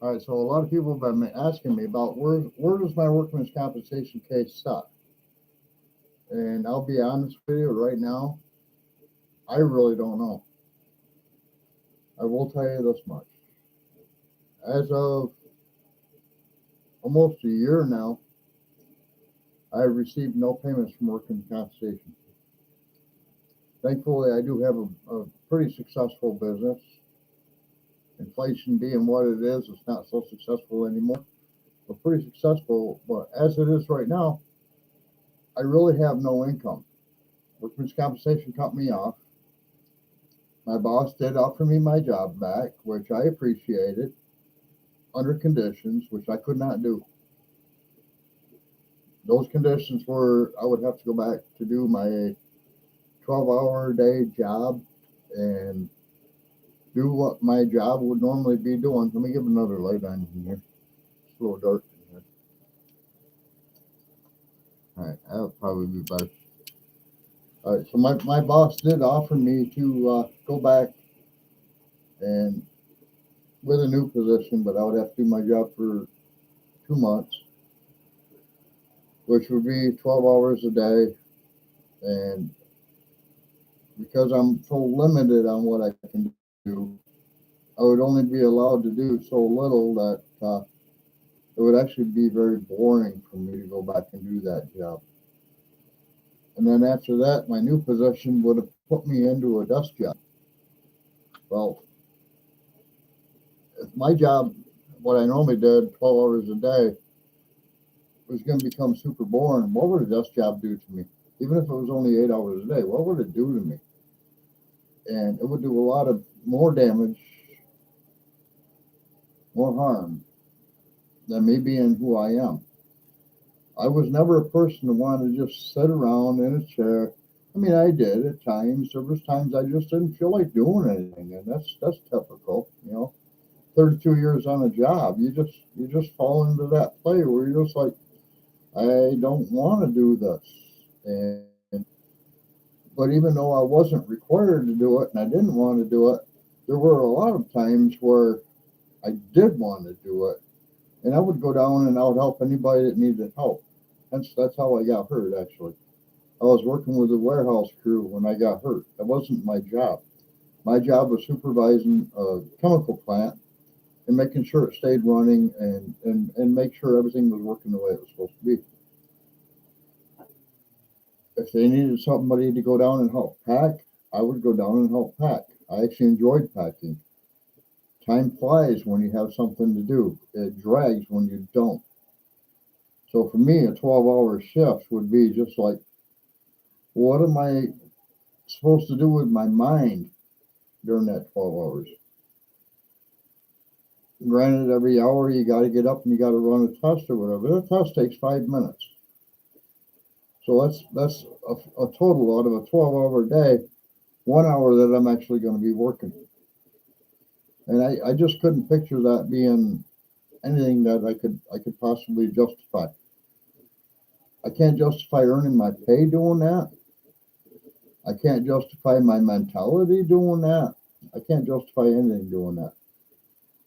All right, so a lot of people have been asking me about where does my workman's compensation case stop? And I'll be honest with you right now, I really don't know. I will tell you this much. As of almost a year now, I have received no payments from workman's compensation. Thankfully, I do have a pretty successful business. Inflation being what it is, it's not so successful anymore. But pretty successful. But as it is right now, I really have no income. Workman's compensation cut me off. My boss did offer me my job back, which I appreciated, under conditions which I could not do. Those conditions were I would have to go back to do my 12-hour day job and do what my job would normally be doing. Let me give another light on in here. It's a little dark in here. All right, that'll probably be better. All right, so my boss did offer me to go back and with a new position, but I would have to do my job for 2 months, which would be 12 hours a day. And because I'm so limited on what I can do, I would only be allowed to do so little that it would actually be very boring for me to go back and do that job. And then after that, my new position would have put me into a desk job. Well, if my job, what I normally did, 12 hours a day, was going to become super boring, what would a desk job do to me? Even if it was only 8 hours a day, what would it do to me? And it would do a lot of more damage, more harm than me being who I am. I was never a person to want to just sit around in a chair. I mean, I did at times. There was times I just didn't feel like doing anything, and that's typical. 32 years on a job, you just fall into that play where you're just like, I don't want to do this. And but even though I wasn't required to do it and I didn't want to do it, there were a lot of times where I did want to do it, and I would go down and I would help anybody that needed help. That's how I got hurt. Actually, I was working with a warehouse crew when I got hurt. That wasn't my job. My job was supervising a chemical plant and making sure it stayed running and make sure everything was working the way it was supposed to be. If they needed somebody to go down and help pack, I would go down and help pack. I actually enjoyed packing. Time flies when you have something to do. It drags when you don't. So for me, a 12-hour shift would be just like, what am I supposed to do with my mind during that 12 hours? Granted, every hour you got to get up and you got to run a test or whatever. That test takes 5 minutes. So that's a total out of a 12-hour day, 1 hour that I'm actually going to be working. And I just couldn't picture that being anything that I could possibly justify. I can't justify earning my pay doing that. I can't justify my mentality doing that. I can't justify anything doing that.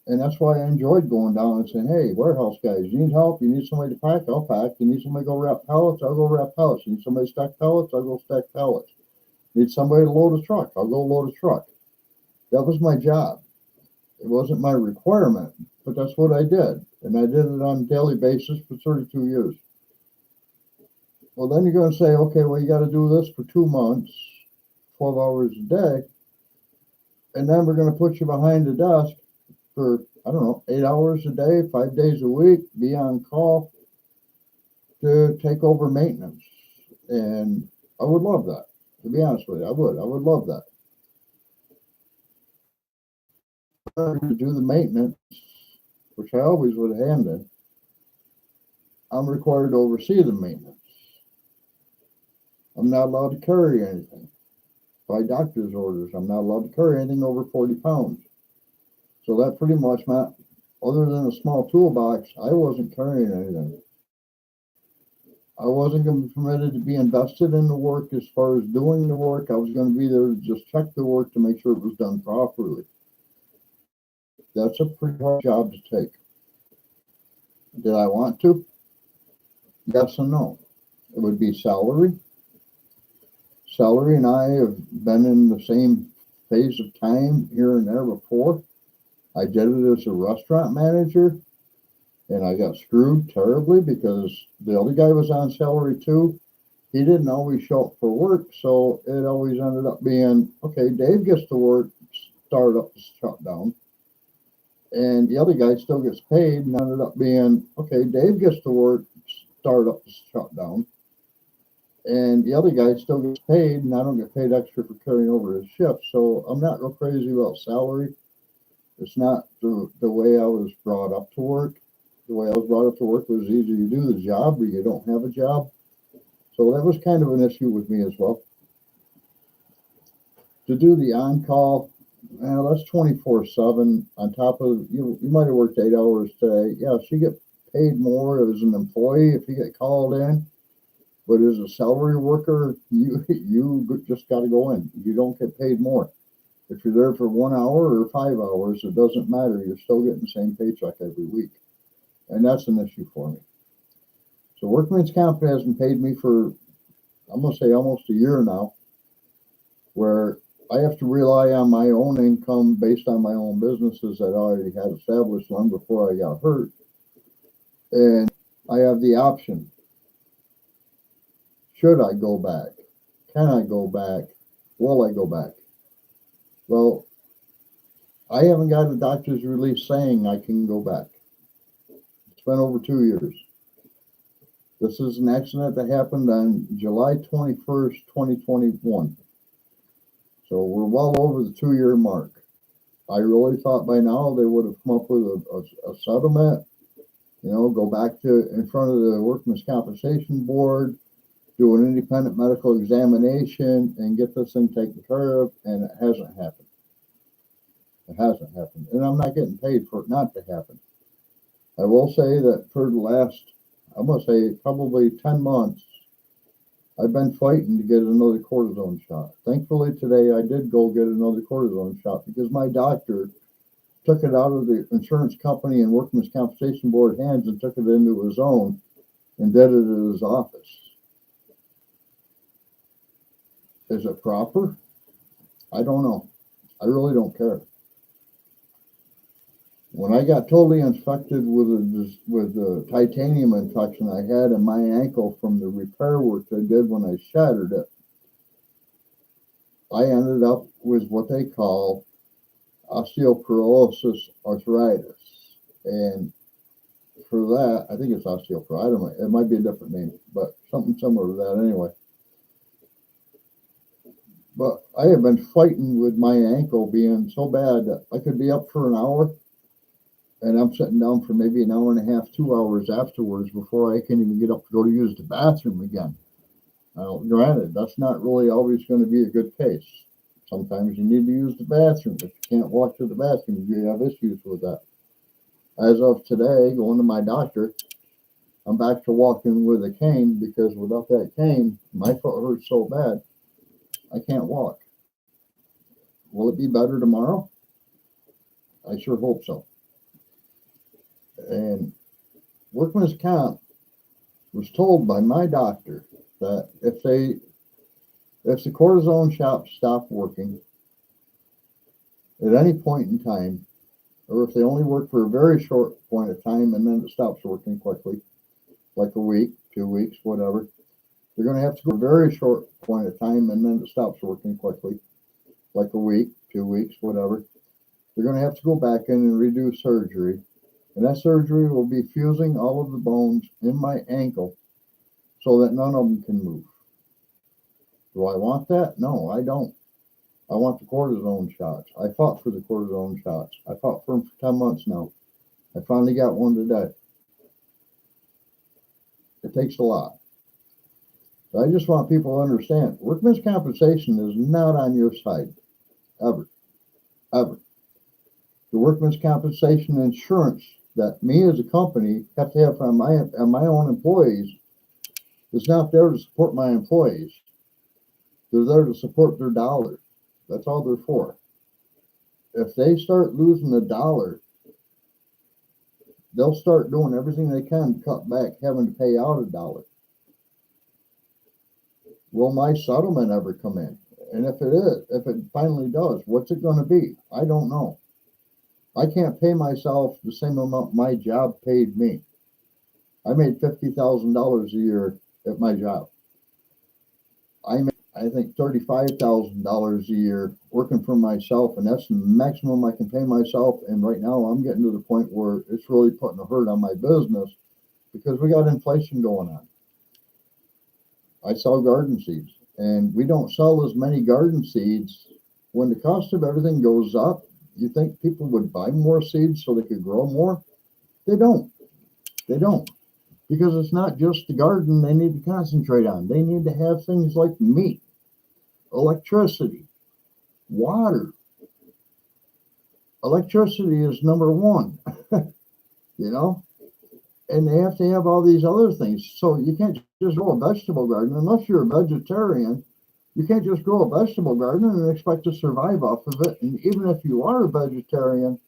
And that's why I enjoyed going down and saying, hey, warehouse guys, you need help? You need somebody to pack? I'll pack. You need somebody to go wrap pallets? I'll go wrap pallets. You need somebody to stack pallets? I'll go stack pallets. You need somebody to load a truck? I'll go load a truck. That was my job. It wasn't my requirement, but that's what I did. And I did it on a daily basis for 32 years. Well, then you're going to say, okay, well, you got to do this for 2 months, 12 hours a day. And then we're going to put you behind the desk for, I don't know, 8 hours a day, 5 days a week, be on call to take over maintenance. And I would love that. To be honest with you, I would love that. But to do the maintenance, which I always would have handled, I'm required to oversee the maintenance. I'm not allowed to carry anything. By doctor's orders, I'm not allowed to carry anything over 40 pounds. So that pretty much meant, other than a small toolbox, I wasn't carrying anything. I wasn't going to be permitted to be invested in the work as far as doing the work. I was going to be there to just check the work to make sure it was done properly. That's a pretty hard job to take. Did I want to? Yes and no. It would be salary. Salary and I have been in the same phase of time here and there before. I did it as a restaurant manager, and I got screwed terribly because the other guy was on salary too. He didn't always show up for work, so it always ended up being, okay, Dave gets to work, start up, shut down, and the other guy still gets paid, and ended up being, okay, Dave gets to work, start up, shut down, and the other guy still gets paid, and I don't get paid extra for carrying over his shift. So I'm not real crazy about salary. It's not the way I was brought up to work. The way I was brought up to work was either you do the job or you don't have a job. So that was kind of an issue with me as well. To do the on-call, well, that's 24/7 on top of, you might have worked 8 hours today. Yeah, she get paid more as an employee if you get called in. But as a salary worker, you just got to go in. You don't get paid more. If you're there for 1 hour or 5 hours, it doesn't matter. You're still getting the same paycheck every week. And that's an issue for me. So workman's comp hasn't paid me for, I'm going to say almost a year now, where I have to rely on my own income based on my own businesses that I already had established long before I got hurt. And I have the option. Should I go back? Can I go back? Will I go back? Well, I haven't got a doctor's release saying I can go back. It's been over 2 years. This is an accident that happened on July 21st, 2021. So we're well over the 2 year mark. I really thought by now they would have come up with a settlement, go back to in front of the Workmen's Compensation Board, do an independent medical examination, and get this thing taken care of, and it hasn't happened. It hasn't happened. And I'm not getting paid for it not to happen. I will say that for the last, I'm going to say probably 10 months, I've been fighting to get another cortisone shot. Thankfully today I did go get another cortisone shot because my doctor took it out of the insurance company and Workmen's Compensation Board hands and took it into his own and did it at his office. Is it proper? I don't know. I really don't care. When I got totally infected with the titanium infection I had in my ankle from the repair work they did when I shattered it, I ended up with what they call osteoporosis arthritis. And for that, I think it's osteoporosis. It might be a different name, but something similar to that anyway. But I have been fighting with my ankle being so bad that I could be up for an hour and I'm sitting down for maybe an hour and a half, 2 hours afterwards before I can even get up to go to use the bathroom again. Now, granted, that's not really always going to be a good case. Sometimes you need to use the bathroom. If you can't walk to the bathroom, you have issues with that. As of today, going to my doctor, I'm back to walking with a cane because without that cane, my foot hurts so bad, I can't walk. Will it be better tomorrow? I sure hope so. And Workman's Comp was told by my doctor that if the cortisone shots stop working at any point in time, or if they only work for a very short point of time and then it stops working quickly, like a week, 2 weeks, whatever, they're going to have to go a very short point of time and then it stops working quickly, like a week, 2 weeks, whatever. They're going to have to go back in and redo surgery. And that surgery will be fusing all of the bones in my ankle so that none of them can move. Do I want that? No, I don't. I want the cortisone shots. I fought for the cortisone shots. I fought for them for 10 months now. I finally got one today. It takes a lot. So I just want people to understand, workman's compensation is not on your side, ever, ever. The workman's compensation insurance that me as a company have to have on my own employees is not there to support my employees. They're there to support their dollar. That's all they're for. If they start losing a dollar, they'll start doing everything they can to cut back having to pay out $1. Will my settlement ever come in? And if it finally does, what's it going to be? I don't know. I can't pay myself the same amount my job paid me. I made $50,000 a year at my job. I made, I think, $35,000 a year working for myself, and that's the maximum I can pay myself. And right now, I'm getting to the point where it's really putting a hurt on my business because we got inflation going on. I sell garden seeds, and we don't sell as many garden seeds. When the cost of everything goes up, you think people would buy more seeds so they could grow more? They don't. They don't. Because it's not just the garden they need to concentrate on. They need to have things like meat, electricity, water. Electricity is number one, you know? And they have to have all these other things. So you can't just grow a vegetable garden unless you're a vegetarian. You can't just grow a vegetable garden and expect to survive off of it. And even if you are a vegetarian,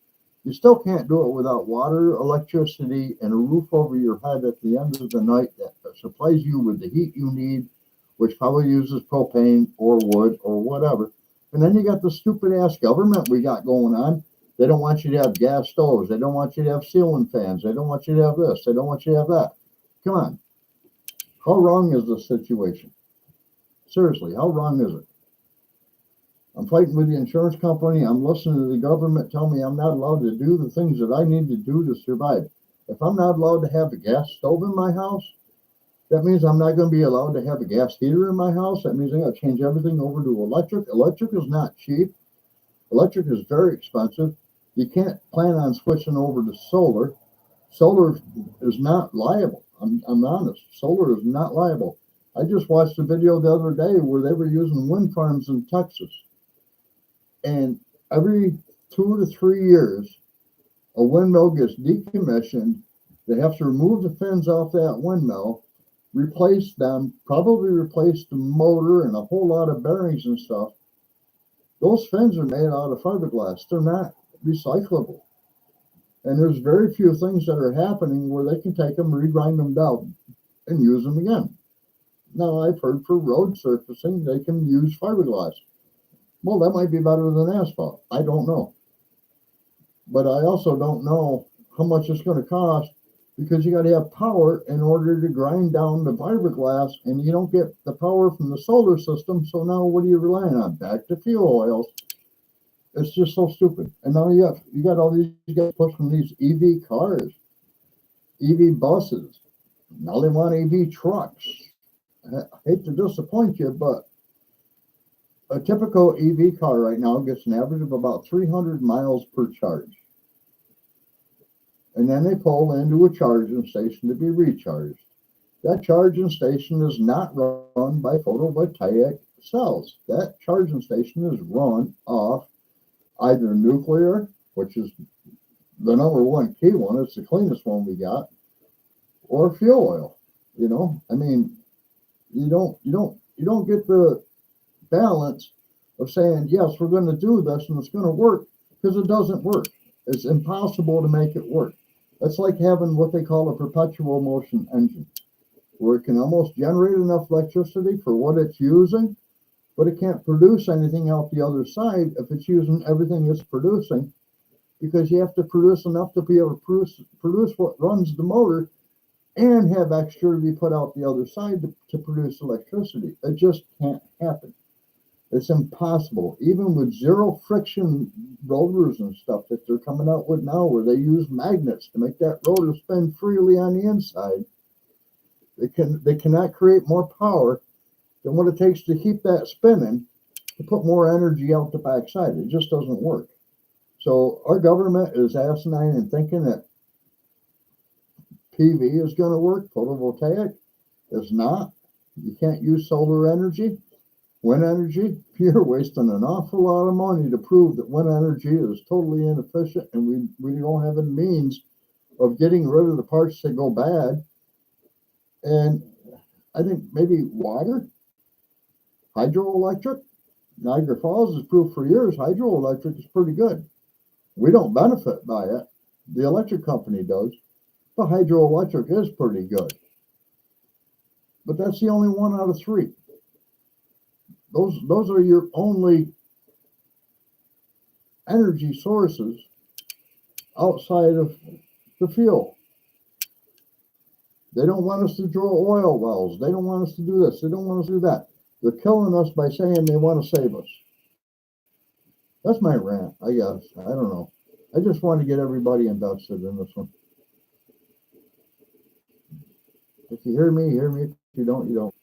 you still can't do it without water, electricity, and a roof over your head at the end of the night that supplies you with the heat you need, which probably uses propane or wood or whatever. And then you got the stupid ass government we got going on. They don't want you to have gas stoves. They don't want you to have ceiling fans. They don't want you to have this. They don't want you to have that. Come on. How wrong is this situation? Seriously, how wrong is it? I'm fighting with the insurance company. I'm listening to the government tell me I'm not allowed to do the things that I need to do to survive. If I'm not allowed to have a gas stove in my house, that means I'm not going to be allowed to have a gas heater in my house. That means I got to change everything over to electric. Electric is not cheap. Electric is very expensive. You can't plan on switching over to solar. Solar is not liable. I'm honest. Solar is not liable. I just watched a video the other day where they were using wind farms in Texas. And every 2 to 3 years, a windmill gets decommissioned. They have to remove the fins off that windmill, replace them, probably replace the motor and a whole lot of bearings and stuff. Those fins are made out of fiberglass. They're not recyclable. And there's very few things that are happening where they can take them, regrind them down, and use them again. Now, I've heard for road surfacing, they can use fiberglass. Well, that might be better than asphalt. I don't know. But I also don't know how much it's going to cost because you got to have power in order to grind down the fiberglass, and you don't get the power from the solar system. So now what are you relying on? Back to fuel oils. It's just so stupid. And now you got all these guys pushing these EV cars, EV buses. Now they want EV trucks. I hate to disappoint you, but a typical EV car right now gets an average of about 300 miles per charge. And then they pull into a charging station to be recharged. That charging station is not run by photovoltaic cells. That charging station is run off either nuclear, which is the number one key one, it's the cleanest one we got, or fuel oil. You know, I mean, you don't get the balance of saying, yes, we're going to do this and it's going to work, because it doesn't work. It's impossible to make it work. That's like having what they call a perpetual motion engine, where it can almost generate enough electricity for what it's using, but it can't produce anything out the other side if it's using everything it's producing, because you have to produce enough to be able to produce what runs the motor and have extra to be put out the other side to produce electricity. It just can't happen. It's impossible. Even with zero friction rotors and stuff that they're coming out with now, where they use magnets to make that rotor spin freely on the inside, they cannot create more power than what it takes to keep that spinning to put more energy out the backside. It just doesn't work. So our government is asinine in thinking that PV is going to work. Photovoltaic is not. You can't use solar energy. Wind energy, you're wasting an awful lot of money to prove that wind energy is totally inefficient, and we don't have a means of getting rid of the parts that go bad. And I think maybe water, hydroelectric. Niagara Falls has proved for years hydroelectric is pretty good. We don't benefit by it. The electric company does. The hydroelectric is pretty good, but that's the only one out of three. Those are your only energy sources outside of the fuel. They don't want us to drill oil wells. They don't want us to do this. They don't want us to do that. They're killing us by saying they want to save us. That's my rant, I guess. I don't know. I just want to get everybody invested in this one. If you hear me, hear me. If you don't, you don't.